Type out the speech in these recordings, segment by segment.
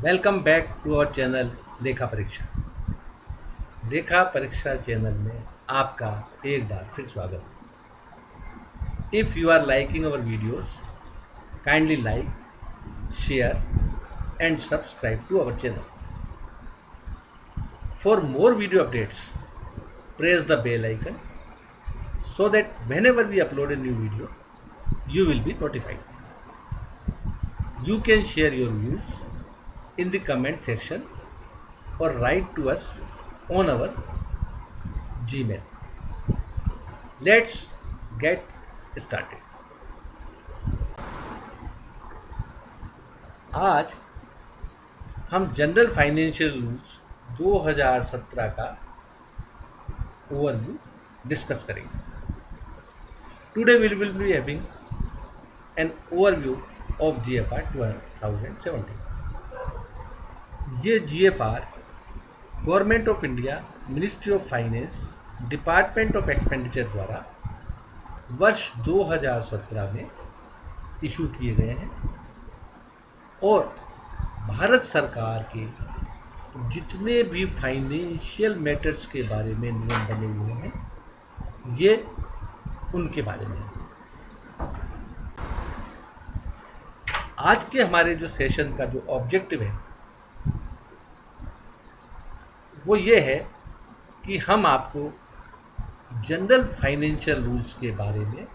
Welcome back to our channel लेखा परीक्षा। लेखा परीक्षा चैनल में आपका एक बार फिर स्वागत है। If you are liking our videos, kindly like, share and subscribe to our channel. For more video updates, press the bell icon so that whenever we upload a new video, you will be notified. You can share your views in the comment section or write to us on our Gmail. Let's get started. आज हम general financial rules 2017 का overview discuss करेंगे. Today we will be having an overview of GFR 2017. ये GFR government of India, ministry of finance, department of expenditure द्वारा वर्ष 2017 में issue किए गए हैं और भारत सरकार के जितने भी फाइनेंशियल मैटर्स के बारे में नियम बने हुए हैं, ये उनके बारे में है. आज के हमारे जो सेशन का जो ऑब्जेक्टिव है वो ये है कि हम आपको जनरल फाइनेंशियल रूल्स के बारे में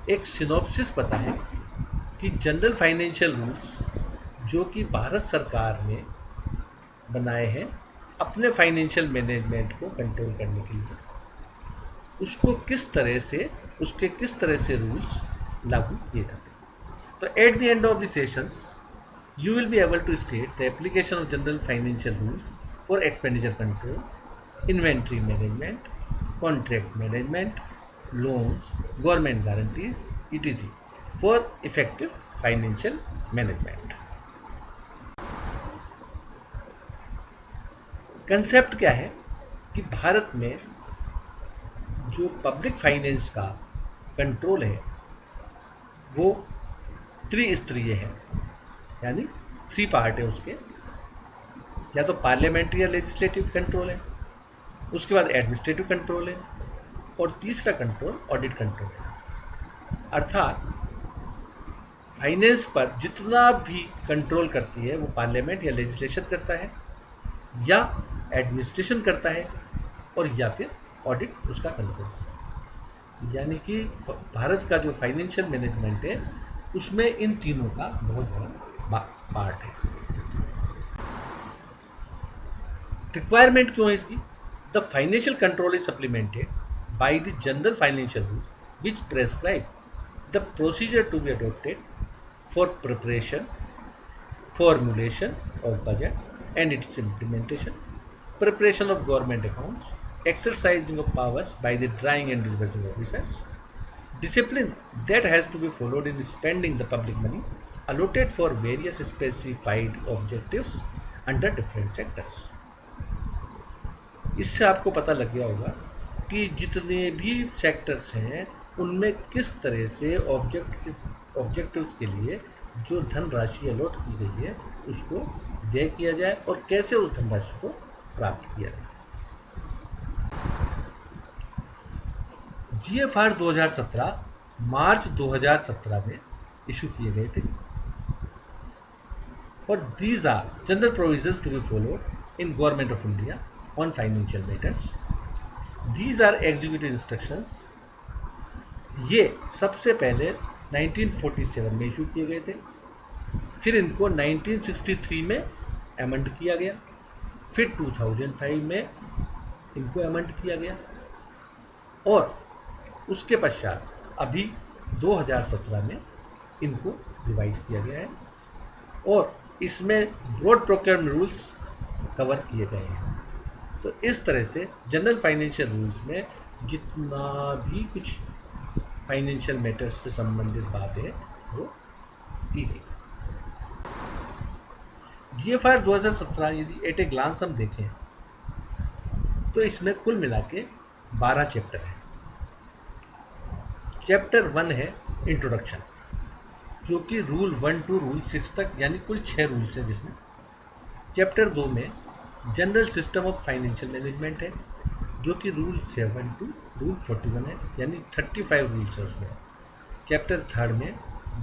एक सिनॉप्सिस बताएं कि जनरल फाइनेंशियल रूल्स जो कि भारत सरकार ने बनाए हैं अपने फाइनेंशियल मैनेजमेंट को कंट्रोल करने के लिए, उसको उसके किस तरह से रूल्स लागू किए जाते हैं. तो at the end of the sessions you will be able to state the application of general financial rules for expenditure control, inventory management, contract management, loans, government guarantees, etc. for effective financial management. Concept क्या है कि भारत में जो public finance का control है वो त्रिस्तरीय है, यानी 3 पार्ट है उसके. या तो पार्लियामेंट्री या लेजिस्लेटिव कंट्रोल है, उसके बाद एडमिनिस्ट्रेटिव कंट्रोल है और तीसरा कंट्रोल ऑडिट कंट्रोल है. अर्थात फाइनेंस पर जितना भी कंट्रोल करती है वो पार्लियामेंट या लेजिस्लेशन करता है या एडमिनिस्ट्रेशन करता है और या फिर ऑडिट उसका कंट्रोल. यानी कि भारत का जो फाइनेंशियल मैनेजमेंट है उसमें इन तीनों का बहुत बड़ा पार्ट है. रिक्वायरमेंट क्यों है इसकी? The financial control is supplemented by the general financial rules which prescribe the procedure to be adopted for preparation, formulation of budget and its implementation, preparation of government accounts, exercising of powers by the drawing and disbursing officers, discipline that has to be followed in spending the public money allotted for various specified objectives under different sectors. इससे आपको पता लग गया होगा कि जितने भी sectors हैं उनमें किस तरह से ऑब्जेक्टिव्स के लिए जो धनराशि अलॉट की गई है उसको व्यय किया जाए और कैसे उस धनराशि को प्राप्त किया जाए. GFR 2017 मार्च 2017 में इशू किए गए थे और these are general provisions to be followed in government of India on financial matters. These are executive instructions. ये सबसे पहले 1947 में इशू किए गए थे, फिर इनको 1963 में अमेंड किया गया, फिर 2005 में इनको अमेंड किया गया और उसके पश्चात अभी 2017 में इनको रिवाइज किया गया है और इसमें ब्रॉड प्रोक्योरमेंट रूल्स कवर किए गए हैं. तो इस तरह से जनरल फाइनेंशियल रूल्स में जितना भी कुछ फाइनेंशियल मैटर्स से संबंधित बात है वो की गई. GFR 2017 यदि एट ए ग्लांस हम देखें तो इसमें कुल मिला के 12 चैप्टर हैं. चैप्टर 1 है इंट्रोडक्शन. जो कि रूल 1 to रूल 6 तक यानी कुल 6 रूल्स हैं जिसमें। चैप्टर 2 में general system of financial management है जो कि रूल 7 to रूल 41 है यानी 35 रूल्स है उसमें। चैप्टर 3 में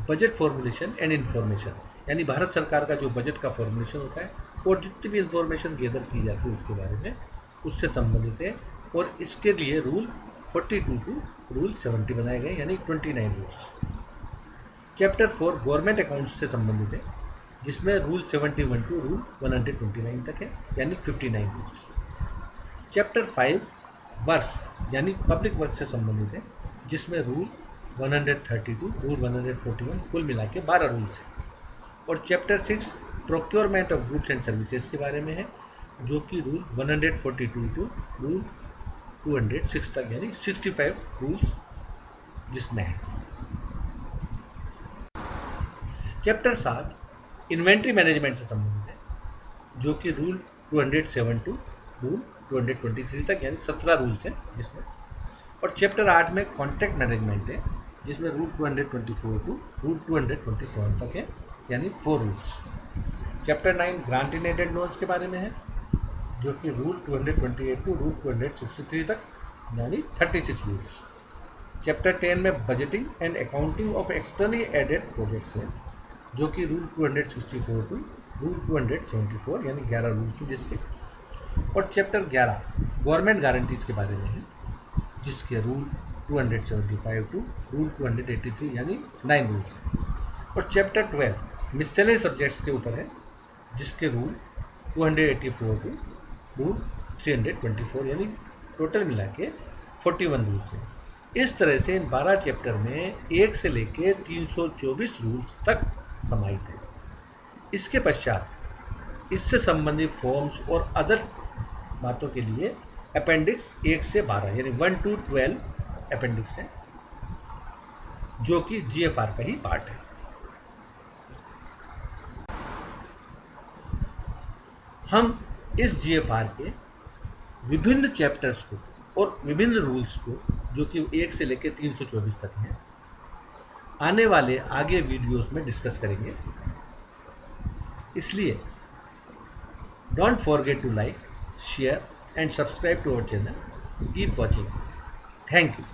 बजट फॉर्मुलेशन एंड इंफॉर्मेशन यानी भारत सरकार का जो बजट का फॉर्मुलेशन होता है और जितनी भी इंफॉर्मेशन गैदर की जाती है उसके बारे में उससे संबंधित है, और इसके लिए रूल 42 to रूल 70 बनाए गए यानी 29 रूल्स। चैप्टर 4 गवर्नमेंट अकाउंट्स से संबंधित है जिसमें रूल 71 to रूल 129 तक है यानी 59 रूल्स। चैप्टर 5 वर्क्स यानी पब्लिक वर्क से संबंधित है जिसमें रूल 130 to रूल 141 कुल मिला के 12 रूल्स हैं। और chapter 6 procurement of goods and services के बारे में है जो कि रूल 142 to रूल 206 तक यानी 65 रूल्स जिसमें है। चैप्टर 7 इन्वेंट्री मैनेजमेंट से संबंधित है जो कि रूल 207 to रूल 223 तक यानी 17 रूल्स हैं जिसमें। और चैप्टर 8 में कॉन्ट्रैक्ट मैनेजमेंट है जिसमें रूल 224 to रूल 227 तक है यानी 4 rules. Chapter 9 grant in aided loans के बारे में है जो कि रूल 228 to रूल 263 तक यानी 36 रूल्स। चैप्टर 10 में budgeting and accounting of externally aided projects है जो कि रूल 264 to रूल 274 यानी 11 रूल्स जिसके। और चैप्टर 11 गवर्नमेंट गारंटीज के बारे में है जिसके रूल 275 to रूल 283 यानी 9 रूल्स हैं। और चैप्टर 12 मिसलेनियस सब्जेक्ट्स के ऊपर है जिसके रूल 284 to रूल 324 यानी टोटल मिला के 41 रूल्स हैं। इस तरह से इन 12 चैप्टर में 1 से लेके 324 रूल्स तक समाहित है। इसके पश्चात इससे संबंधित फॉर्म्स और अदर बातों के लिए अपेंडिक्स 1 से 12 यानी 1 to 12 अपेंडिक्स है जो कि GFR का ही पार्ट है। हम इस GFR के विभिन्न चैप्टर्स को और विभिन्न रूल्स को जो कि 1 से लेकर 324 तक हैं आने वाले आगे वीडियोस में डिस्कस करेंगे। इसलिए don't forget to like, share and subscribe to our channel. Keep watching. Thank you.